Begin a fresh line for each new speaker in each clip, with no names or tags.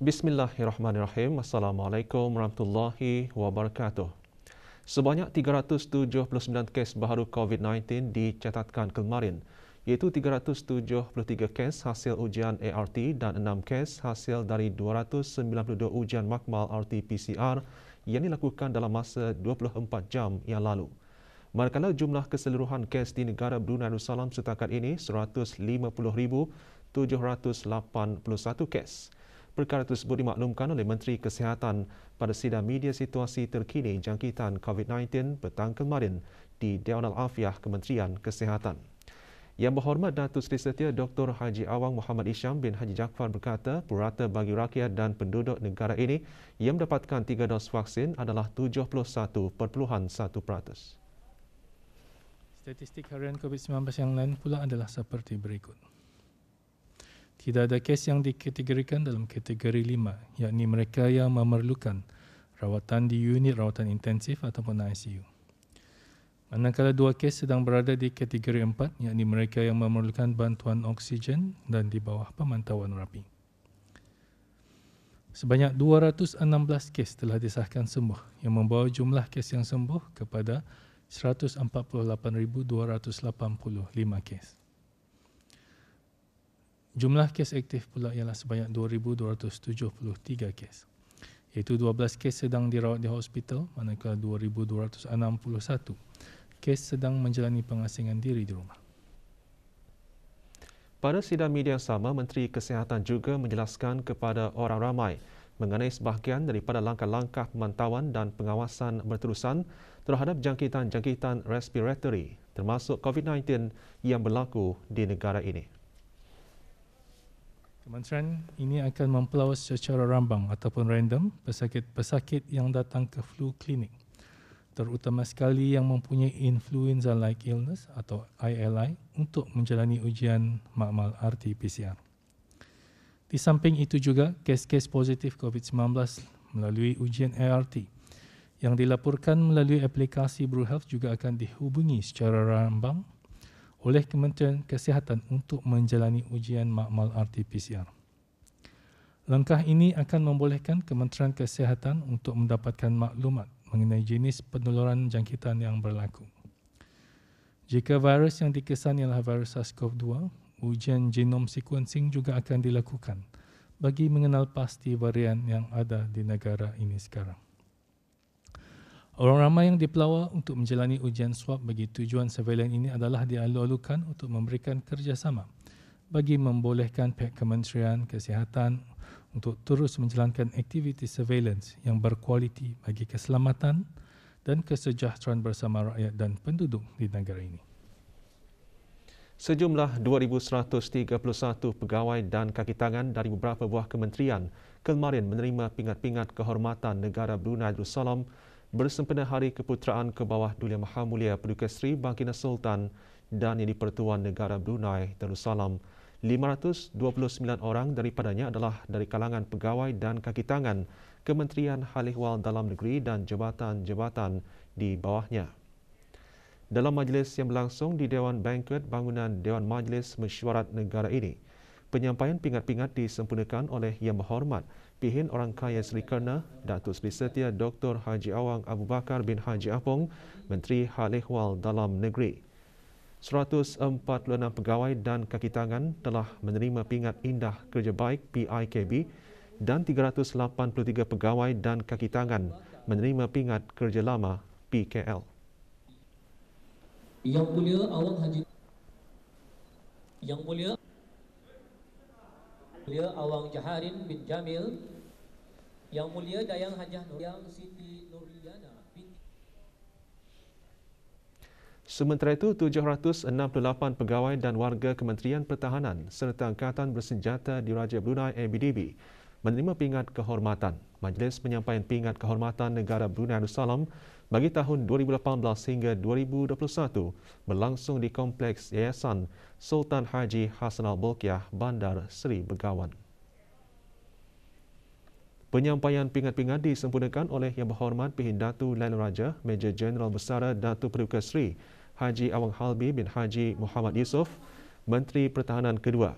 Bismillahirrahmanirrahim. Assalamualaikum warahmatullahi wabarakatuh. Sebanyak 379 kes baru COVID-19 dicatatkan kemarin, iaitu 373 kes hasil ujian ART dan 6 kes hasil dari 292 ujian makmal RT-PCR yang dilakukan dalam masa 24 jam yang lalu. Manakala jumlah keseluruhan kes di negara Brunei Darussalam setakat ini 150,781 kes. Perkara tersebut dimaklumkan oleh Menteri Kesihatan pada sidang media situasi terkini jangkitan COVID-19 petang kemarin di Dewan Al-Afiah Kementerian Kesihatan. Yang Berhormat Datuk Seri Setia Dr. Haji Awang Muhammad Isham bin Haji Jaafar berkata, purata bagi rakyat dan penduduk negara ini yang mendapatkan 3 dos vaksin adalah 71.1%.
Statistik harian COVID-19 yang lain pula adalah seperti berikut. Tidak ada kes yang dikategorikan dalam kategori 5, yakni mereka yang memerlukan rawatan di unit rawatan intensif ataupun ICU. Manakala 2 kes sedang berada di kategori 4, yakni mereka yang memerlukan bantuan oksigen dan di bawah pemantauan rapi. Sebanyak 216 kes telah disahkan sembuh yang membawa jumlah kes yang sembuh kepada 148,285 kes. Jumlah kes aktif pula ialah sebanyak 2,273 kes, iaitu 12 kes sedang dirawat di hospital, manakala 2,261 kes sedang menjalani pengasingan diri di rumah.
Pada sidang media yang sama, Menteri Kesihatan juga menjelaskan kepada orang ramai mengenai sebahagian daripada langkah-langkah pemantauan dan pengawasan berterusan terhadap jangkitan-jangkitan respiratory termasuk COVID-19 yang berlaku di negara ini.
Kementerian ini akan mempelawas secara rambang ataupun random pesakit-pesakit yang datang ke flu klinik, terutama sekali yang mempunyai influenza-like illness atau ILI untuk menjalani ujian makmal RT-PCR. Di samping itu juga, kes-kes positif COVID-19 melalui ujian ART yang dilaporkan melalui aplikasi BruHealth juga akan dihubungi secara rambang oleh Kementerian Kesihatan untuk menjalani ujian makmal RT-PCR. Langkah ini akan membolehkan Kementerian Kesihatan untuk mendapatkan maklumat mengenai jenis penularan jangkitan yang berlaku. Jika virus yang dikesan ialah virus SARS-CoV-2, ujian genom sequencing juga akan dilakukan bagi mengenal pasti varian yang ada di negara ini sekarang. Orang ramai yang dipelawa untuk menjalani ujian swab bagi tujuan surveillance ini adalah dialu-alukan untuk memberikan kerjasama bagi membolehkan pihak Kementerian Kesihatan untuk terus menjalankan aktiviti surveillance yang berkualiti bagi keselamatan dan kesejahteraan bersama rakyat dan penduduk di negara ini.
Sejumlah 2,131 pegawai dan kaki tangan dari beberapa buah kementerian kemarin menerima pingat-pingat kehormatan negara Brunei Darussalam bersempena Hari Keputeraan ke bawah Duli Yang Maha Mulia Paduka Seri Baginda Sultan dan Yang di-Pertuan Negara Brunei Darussalam. 529 orang daripadanya adalah dari kalangan pegawai dan kaki tangan Kementerian Hal Ehwal Dalam Negeri dan jabatan-jabatan di bawahnya. Dalam majlis yang berlangsung di Dewan Bankuet Bangunan Dewan Majlis Mesyuarat Negara ini, penyampaian pingat-pingat disempurnakan oleh Yang Berhormat Pihin Orang Kaya Seri Kerna Datuk Seri Setia Dr. Haji Awang Abu Bakar bin Haji Apong, Menteri Hal Ehwal Dalam Negeri. 146 pegawai dan kaki tangan telah menerima pingat indah kerja baik PIKB dan 383 pegawai dan kaki tangan menerima pingat kerja lama PKL.
Yang Mulia Awang Haji Yang Mulia Awang Jaharin bin Jamil, Yang Mulia Dayang Hajah Nur, Yang Siti Nuriana binti.
Sementara itu, 768 pegawai dan warga Kementerian Pertahanan serta Angkatan Bersenjata Diraja Brunei ABDB menerima pingat kehormatan. Majlis penyampaian pingat kehormatan negara Brunei Darussalam bagi tahun 2018 hingga 2021 berlangsung di Kompleks Yayasan Sultan Haji Hassan Al-Bolkiah, Bandar Seri Begawan. Penyampaian pingat-pingat disempurnakan oleh Yang Berhormat Pihin Datu Lain Raja, Major Jeneral Besara Datuk Paduka Seri Haji Awang Halbi bin Haji Muhammad Yusof, Menteri Pertahanan kedua.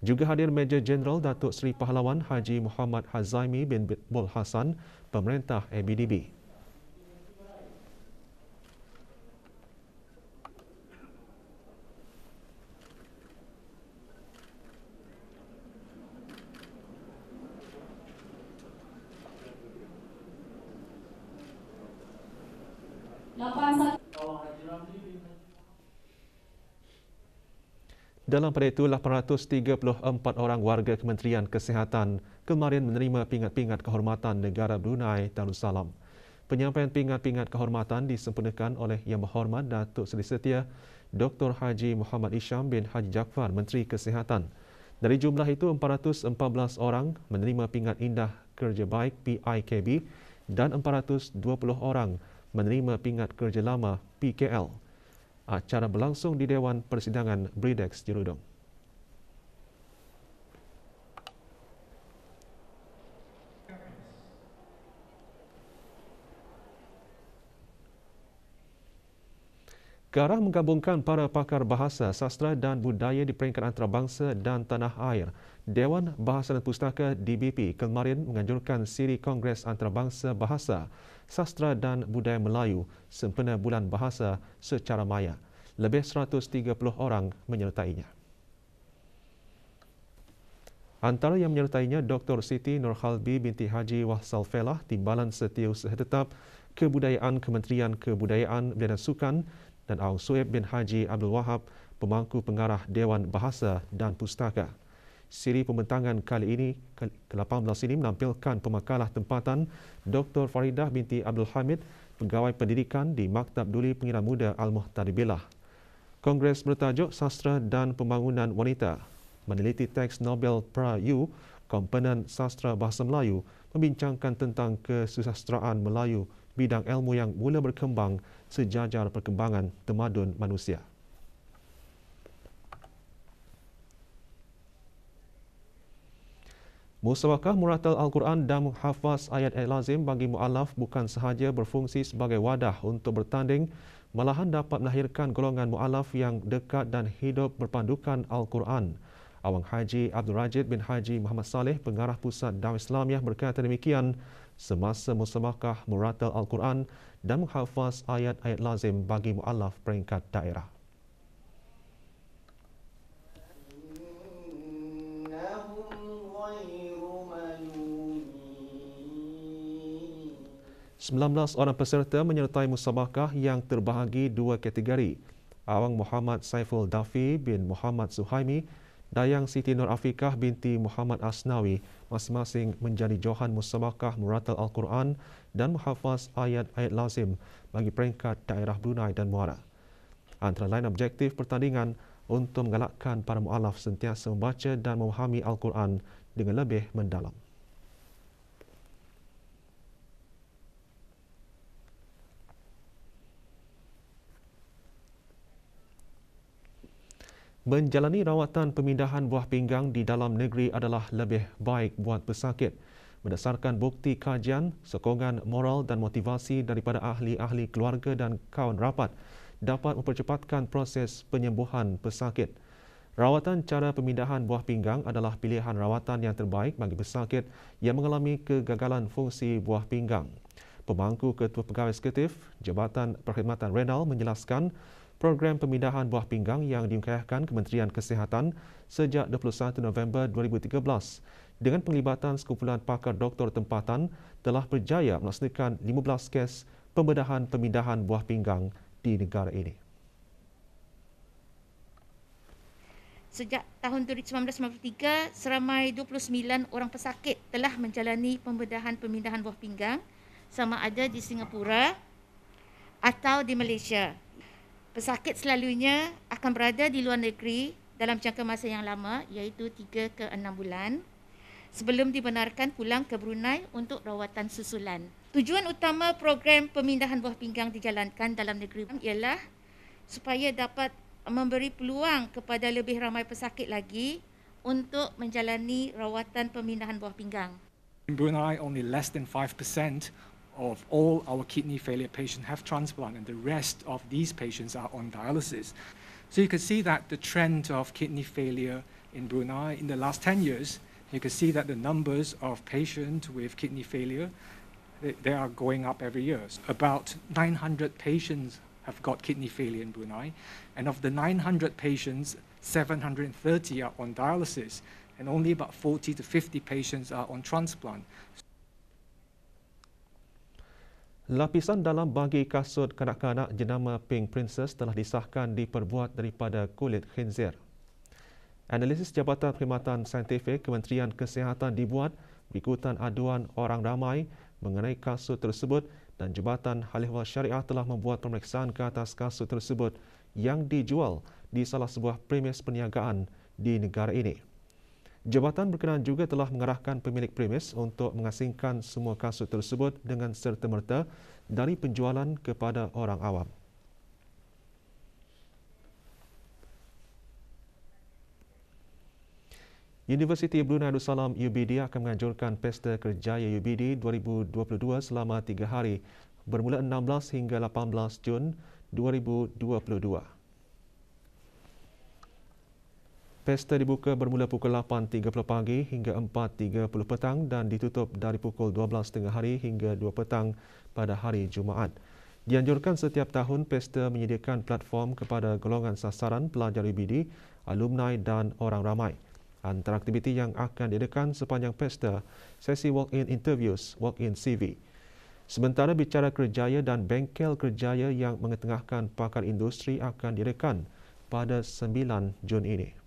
Juga hadir Major Jeneral Datuk Seri Pahlawan Haji Muhammad Hazaimi bin Bul Hassan, Pemerintah ABDB. Dalam pada itu, 834 orang warga Kementerian Kesihatan kemarin menerima pingat-pingat kehormatan negara Brunei Darussalam. Penyampaian pingat-pingat kehormatan disempurnakan oleh Yang Berhormat Datuk Seri Setia Dr. Haji Muhammad Isham bin Haji Jaafar, Menteri Kesihatan. Dari jumlah itu, 414 orang menerima pingat indah kerja baik PIKB dan 420 orang menerima pingat kerja lama PKL. Acara berlangsung di Dewan Persidangan Bridex Jerudong. Ke arah menggabungkan para pakar bahasa, sastra dan budaya di peringkat antarabangsa dan tanah air, Dewan Bahasa dan Pustaka DBP kemarin menganjurkan siri Kongres Antarabangsa Bahasa, Sastra dan Budaya Melayu sempena Bulan Bahasa secara maya. Lebih 130 orang menyertainya. Antara yang menyertainya Dr. Siti Nurhalbi binti Haji Wahsal Felah, Timbalan Setiausaha Tetap Kebudayaan Kementerian Kebudayaan dan Sukan, dan Aung Sueb bin Haji Abdul Wahab, pemangku pengarah Dewan Bahasa dan Pustaka. Siri pembentangan kali ini, ke-18 ini menampilkan pemakalah tempatan Dr. Faridah binti Abdul Hamid, Pegawai Pendidikan di Maktab Duli Pengira Muda Al-Muhtadi Billah. Kongres bertajuk Sastra dan Pembangunan Wanita meneliti teks Nobel Pra-U, komponen sastra bahasa Melayu, membincangkan tentang kesusastraan Melayu, bidang ilmu yang mula berkembang sejajar perkembangan tamadun manusia. Musawakah Muratal Al-Quran dan menghafaz ayat-ayat lazim bagi mu'alaf bukan sahaja berfungsi sebagai wadah untuk bertanding, malahan dapat melahirkan golongan mu'alaf yang dekat dan hidup berpandukan Al-Quran. Awang Haji Abdul Rajid bin Haji Muhammad Saleh, Pengarah Pusat Dakwah Islamiah, berkata demikian semasa musabaqah Muratal Al-Quran dan menghafaz ayat-ayat lazim bagi mu'alaf peringkat daerah. Sembilan 19 orang peserta menyertai musabaqah yang terbahagi dua kategori. Awang Muhammad Saiful Dafi bin Muhammad Suhaimi, Dayang Siti Nur Afikah binti Muhammad Asnawi masing-masing menjadi johan musabaqah Muratal Al-Quran dan menghafaz ayat-ayat lazim bagi peringkat daerah Brunei dan Muara. Antara lain objektif pertandingan untuk menggalakkan para mu'alaf sentiasa membaca dan memahami Al-Quran dengan lebih mendalam. Menjalani rawatan pemindahan buah pinggang di dalam negeri adalah lebih baik buat pesakit. Berdasarkan bukti kajian, sokongan moral dan motivasi daripada ahli-ahli keluarga dan kawan rapat dapat mempercepatkan proses penyembuhan pesakit. Rawatan cara pemindahan buah pinggang adalah pilihan rawatan yang terbaik bagi pesakit yang mengalami kegagalan fungsi buah pinggang. Pemangku Ketua Pegawai Eksekutif Jabatan Perkhidmatan Renal menjelaskan program pemindahan buah pinggang yang diungkapkan Kementerian Kesihatan sejak 21 November 2013 dengan penglibatan sekumpulan pakar doktor tempatan telah berjaya melaksanakan 15 kes pembedahan pemindahan buah pinggang di negara ini.
Sejak tahun 1993, seramai 29 orang pesakit telah menjalani pembedahan pemindahan buah pinggang sama ada di Singapura atau di Malaysia. Pesakit selalunya akan berada di luar negeri dalam jangka masa yang lama iaitu 3 ke 6 bulan sebelum dibenarkan pulang ke Brunei untuk rawatan susulan. Tujuan utama program pemindahan buah pinggang dijalankan dalam negeri ialah supaya dapat memberi peluang kepada lebih ramai pesakit lagi untuk menjalani rawatan pemindahan buah pinggang.
In Brunei, only less than 5% of all our kidney failure patients have transplant, and the rest of these patients are on dialysis. So you can see that the trend of kidney failure in Brunei in the last 10 years, you can see that the numbers of patients with kidney failure, they are going up every year. About 900 patients have got kidney failure in Brunei, and of the 900 patients, 730 are on dialysis, and only about 40 to 50 patients are on transplant.
Lapisan dalam bagi kasut kanak-kanak jenama Pink Princess telah disahkan diperbuat daripada kulit khinzir. Analisis Jabatan Perkhidmatan Saintifik Kementerian Kesihatan dibuat berikutan aduan orang ramai mengenai kasut tersebut, dan Jabatan Hal Ehwal Syariah telah membuat pemeriksaan ke atas kasut tersebut yang dijual di salah sebuah premis perniagaan di negara ini. Jabatan berkenaan juga telah mengarahkan pemilik premis untuk mengasingkan semua kasut tersebut dengan serta-merta dari penjualan kepada orang awam. Universiti Brunei Darussalam UBD akan menganjurkan Pesta Kerjaya UBD 2022 selama 3 hari bermula 16 hingga 18 Jun 2022. Pesta dibuka bermula pukul 8.30 pagi hingga 4.30 petang dan ditutup dari pukul 12.30 hari hingga 2 petang pada hari Jumaat. Dianjurkan setiap tahun pesta menyediakan platform kepada golongan sasaran pelajar UBD, alumni dan orang ramai. Antara aktiviti yang akan diadakan sepanjang pesta, sesi walk-in interviews, walk-in CV. Sementara bicara kerjaya dan bengkel kerjaya yang mengetengahkan pakar industri akan diadakan pada 9 Jun ini.